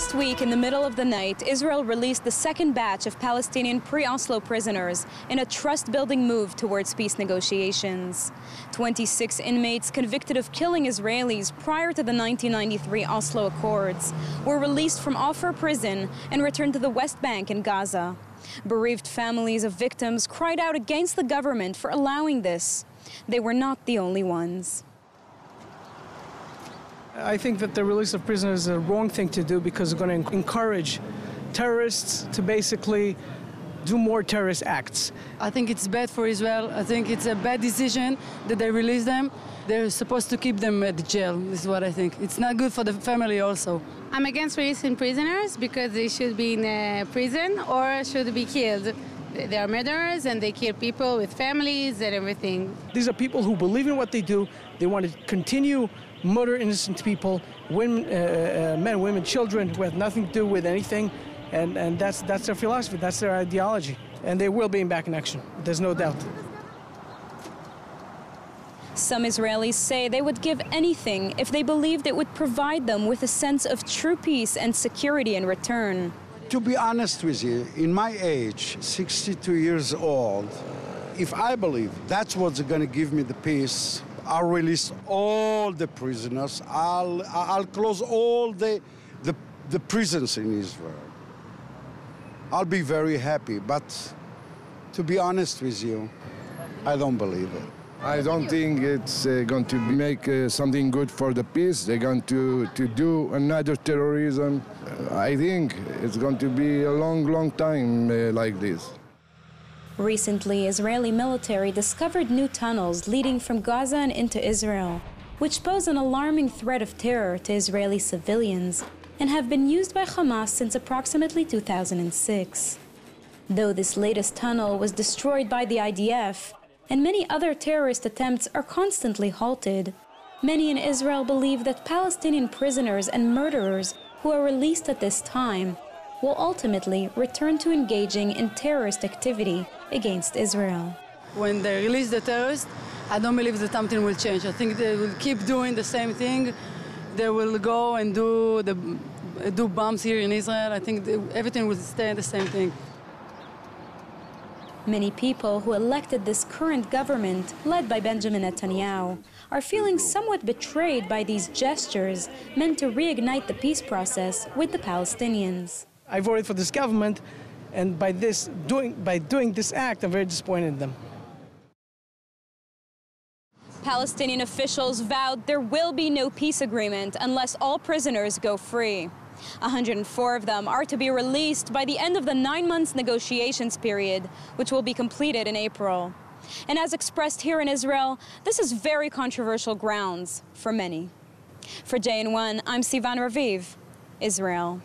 Last week, in the middle of the night, Israel released the second batch of Palestinian pre-Oslo prisoners in a trust-building move towards peace negotiations. 26 inmates convicted of killing Israelis prior to the 1993 Oslo Accords were released from Ofer Prison and returned to the West Bank and Gaza. Bereaved families of victims cried out against the government for allowing this. They were not the only ones. I think that the release of prisoners is a wrong thing to do because it's going to encourage terrorists to basically do more terrorist acts. I think it's bad for Israel. I think it's a bad decision that they release them. They're supposed to keep them at the jail, is what I think. It's not good for the family also. I'm against releasing prisoners because they should be in prison or should be killed. They are murderers and they kill people with families and everything. These are people who believe in what they do. They want to continue murder innocent people, women, men, women, children who have nothing to do with anything. And that's their philosophy, that's their ideology. And they will be back in action, there's no doubt. Some Israelis say they would give anything if they believed it would provide them with a sense of true peace and security in return. To be honest with you, in my age, 62 years old, if I believe that's what's going to give me the peace, I'll release all the prisoners. I'll close all the prisons in Israel. I'll be very happy, but to be honest with you, I don't believe it. I don't think it's going to make something good for the peace. They're going to do another terrorism. I think it's going to be a long, long time like this. Recently, Israeli military discovered new tunnels leading from Gaza and into Israel, which pose an alarming threat of terror to Israeli civilians and have been used by Hamas since approximately 2006. Though this latest tunnel was destroyed by the IDF, and many other terrorist attempts are constantly halted, many in Israel believe that Palestinian prisoners and murderers who are released at this time will ultimately return to engaging in terrorist activity against Israel. When they release the terrorists, I don't believe that something will change. I think they will keep doing the same thing. They will go and do bombs here in Israel. I think everything will stay the same thing. Many people who elected this current government, led by Benjamin Netanyahu, are feeling somewhat betrayed by these gestures meant to reignite the peace process with the Palestinians. I voted for this government, and by doing this act, I'm very disappointed in them. Palestinian officials vowed there will be no peace agreement unless all prisoners go free. 104 of them are to be released by the end of the 9-month negotiations period, which will be completed in April. And as expressed here in Israel, this is very controversial grounds for many. For JN1, I'm Sivan Raviv, Israel.